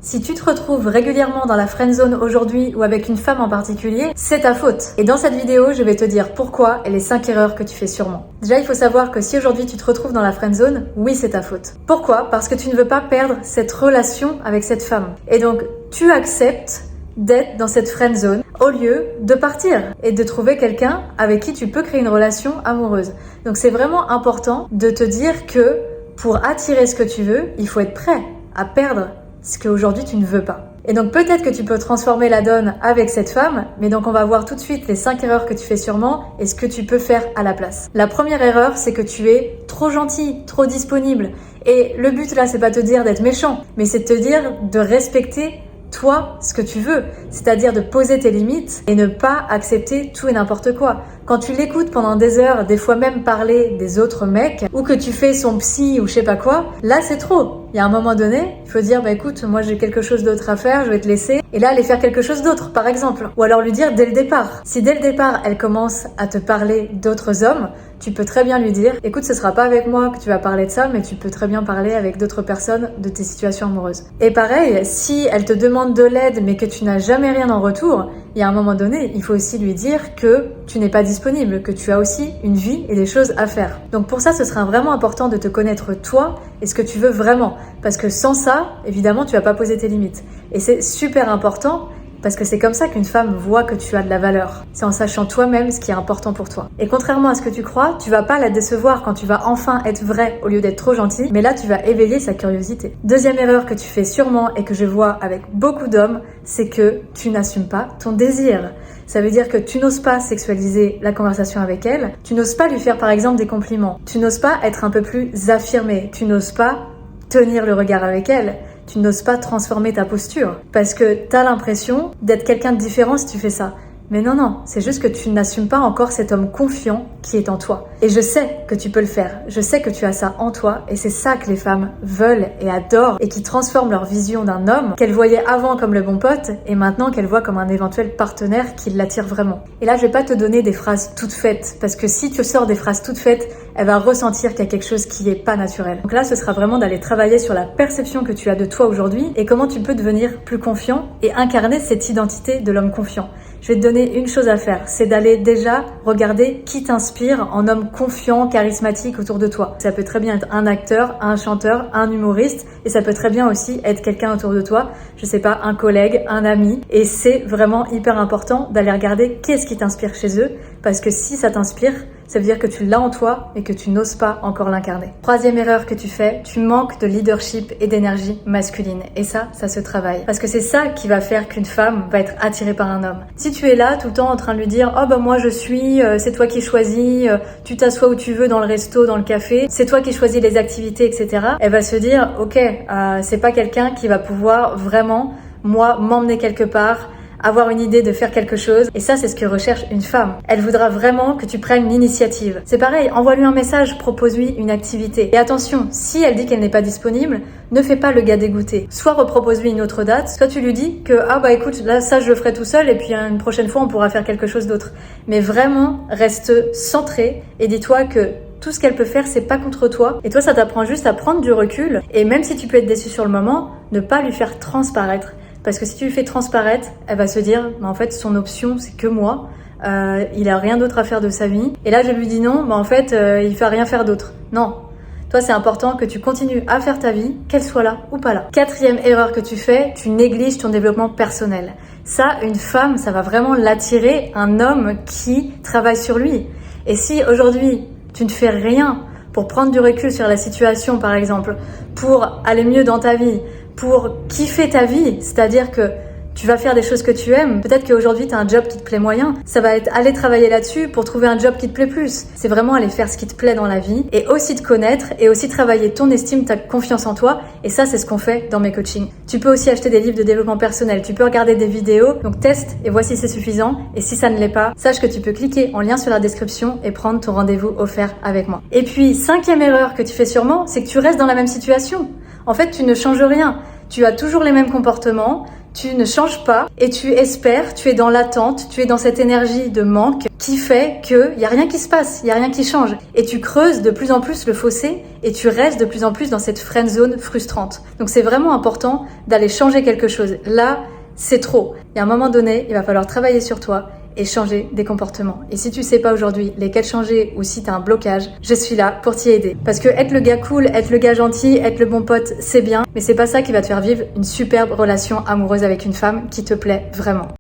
Si tu te retrouves régulièrement dans la friendzone aujourd'hui ou avec une femme en particulier, c'est ta faute. Et dans cette vidéo, je vais te dire pourquoi et les 5 erreurs que tu fais sûrement. Déjà, il faut savoir que si aujourd'hui tu te retrouves dans la friendzone, oui, c'est ta faute. Pourquoi? Parce que tu ne veux pas perdre cette relation avec cette femme. Et donc, tu acceptes d'être dans cette friendzone au lieu de partir et de trouver quelqu'un avec qui tu peux créer une relation amoureuse. Donc, c'est vraiment important de te dire que pour attirer ce que tu veux, il faut être prêt à perdre ce qu'aujourd'hui tu ne veux pas. Et donc peut-être que tu peux transformer la donne avec cette femme, mais donc on va voir tout de suite les 5 erreurs que tu fais sûrement et ce que tu peux faire à la place. La première erreur, c'est que tu es trop gentil, trop disponible. Et le but là, c'est pas te dire d'être méchant, mais c'est de te dire de respecter toi, ce que tu veux, c'est-à-dire de poser tes limites et ne pas accepter tout et n'importe quoi. Quand tu l'écoutes pendant des heures, des fois même parler des autres mecs, ou que tu fais son psy ou je sais pas quoi, là c'est trop. Il y a un moment donné, il faut dire, écoute, moi j'ai quelque chose d'autre à faire, je vais te laisser, et là aller faire quelque chose d'autre, par exemple. Ou alors lui dire dès le départ. Si dès le départ, elle commence à te parler d'autres hommes, tu peux très bien lui dire, écoute, ce sera pas avec moi que tu vas parler de ça, mais tu peux très bien parler avec d'autres personnes de tes situations amoureuses. Et pareil, si elle te demande de l'aide, mais que tu n'as jamais rien en retour, il y a un moment donné, il faut aussi lui dire que tu n'es pas disponible, que tu as aussi une vie et des choses à faire. Donc pour ça, ce sera vraiment important de te connaître toi et ce que tu veux vraiment. Parce que sans ça, évidemment, tu vas pas poser tes limites. Et c'est super important parce que c'est comme ça qu'une femme voit que tu as de la valeur. C'est en sachant toi-même ce qui est important pour toi. Et contrairement à ce que tu crois, tu vas pas la décevoir quand tu vas enfin être vrai au lieu d'être trop gentil, mais là tu vas éveiller sa curiosité. Deuxième erreur que tu fais sûrement et que je vois avec beaucoup d'hommes, c'est que tu n'assumes pas ton désir. Ça veut dire que tu n'oses pas sexualiser la conversation avec elle, tu n'oses pas lui faire par exemple des compliments, tu n'oses pas être un peu plus affirmé, tu n'oses pas tenir le regard avec elle. Tu n'oses pas transformer ta posture parce que tu as l'impression d'être quelqu'un de différent si tu fais ça. Mais non, c'est juste que tu n'assumes pas encore cet homme confiant qui est en toi. Et je sais que tu peux le faire. Je sais que tu as ça en toi et c'est ça que les femmes veulent et adorent et qui transforment leur vision d'un homme qu'elles voyaient avant comme le bon pote et maintenant qu'elles voient comme un éventuel partenaire qui l'attire vraiment. Et là, je vais pas te donner des phrases toutes faites parce que si tu sors des phrases toutes faites, elle va ressentir qu'il y a quelque chose qui est pas naturel. Donc là, ce sera vraiment d'aller travailler sur la perception que tu as de toi aujourd'hui et comment tu peux devenir plus confiant et incarner cette identité de l'homme confiant. Je vais te donner une chose à faire, c'est d'aller déjà regarder qui t'inspire en homme confiant, charismatique autour de toi. Ça peut très bien être un acteur, un chanteur, un humoriste et ça peut très bien aussi être quelqu'un autour de toi, je sais pas, un collègue, un ami. Et c'est vraiment hyper important d'aller regarder qu'est-ce qui t'inspire chez eux parce que si ça t'inspire, ça veut dire que tu l'as en toi et que tu n'oses pas encore l'incarner. Troisième erreur que tu fais, tu manques de leadership et d'énergie masculine. Et ça se travaille. Parce que c'est ça qui va faire qu'une femme va être attirée par un homme. Si tu es là tout le temps en train de lui dire « Oh bah moi je suis, c'est toi qui choisis, tu t'assois où tu veux dans le resto, dans le café, c'est toi qui choisis les activités, etc. » Elle va se dire « Ok, c'est pas quelqu'un qui va pouvoir vraiment, moi, m'emmener quelque part, avoir une idée de faire quelque chose. » Et ça, c'est ce que recherche une femme. Elle voudra vraiment que tu prennes l'initiative. C'est pareil, envoie-lui un message, propose-lui une activité. Et attention, si elle dit qu'elle n'est pas disponible, ne fais pas le gars dégoûté. Soit repropose-lui une autre date, soit tu lui dis que « Ah bah écoute, là ça je le ferai tout seul et puis une prochaine fois on pourra faire quelque chose d'autre. » Mais vraiment, reste centré et dis-toi que tout ce qu'elle peut faire, c'est pas contre toi. Et toi, ça t'apprend juste à prendre du recul. Et même si tu peux être déçu sur le moment, ne pas lui faire transparaître. Parce que si tu lui fais transparaître, elle va se dire, en fait, son option, c'est que moi. Il a rien d'autre à faire de sa vie. Et là, je lui dis non, en fait, il fait rien faire d'autre. Non. Toi, c'est important que tu continues à faire ta vie, qu'elle soit là ou pas là. Quatrième erreur que tu fais, tu négliges ton développement personnel. Ça, une femme, ça va vraiment l'attirer, un homme qui travaille sur lui. Et si aujourd'hui, tu ne fais rien pour prendre du recul sur la situation, par exemple, pour aller mieux dans ta vie, pour kiffer ta vie, c'est-à-dire que tu vas faire des choses que tu aimes. Peut-être qu'aujourd'hui, tu as un job qui te plaît moyen. Ça va être aller travailler là-dessus pour trouver un job qui te plaît plus. C'est vraiment aller faire ce qui te plaît dans la vie et aussi te connaître et aussi travailler ton estime, ta confiance en toi. Et ça, c'est ce qu'on fait dans mes coachings. Tu peux aussi acheter des livres de développement personnel. Tu peux regarder des vidéos. Donc, teste et vois si c'est suffisant. Et si ça ne l'est pas, sache que tu peux cliquer en lien sur la description et prendre ton rendez-vous offert avec moi. Et puis, cinquième erreur que tu fais sûrement, c'est que tu restes dans la même situation. En fait, tu ne changes rien. tu as toujours les mêmes comportements, tu ne changes pas et tu espères, tu es dans l'attente, tu es dans cette énergie de manque qui fait qu'il n'y a rien qui se passe, il n'y a rien qui change. Et tu creuses de plus en plus le fossé et tu restes de plus en plus dans cette friend zone frustrante. Donc c'est vraiment important d'aller changer quelque chose. Là, c'est trop. Il y a un moment donné, il va falloir travailler sur toi et changer des comportements. Et si tu sais pas aujourd'hui lesquels changer ou si tu as un blocage, je suis là pour t'y aider. Parce que être le gars cool, être le gars gentil, être le bon pote, c'est bien, mais c'est pas ça qui va te faire vivre une superbe relation amoureuse avec une femme qui te plaît vraiment.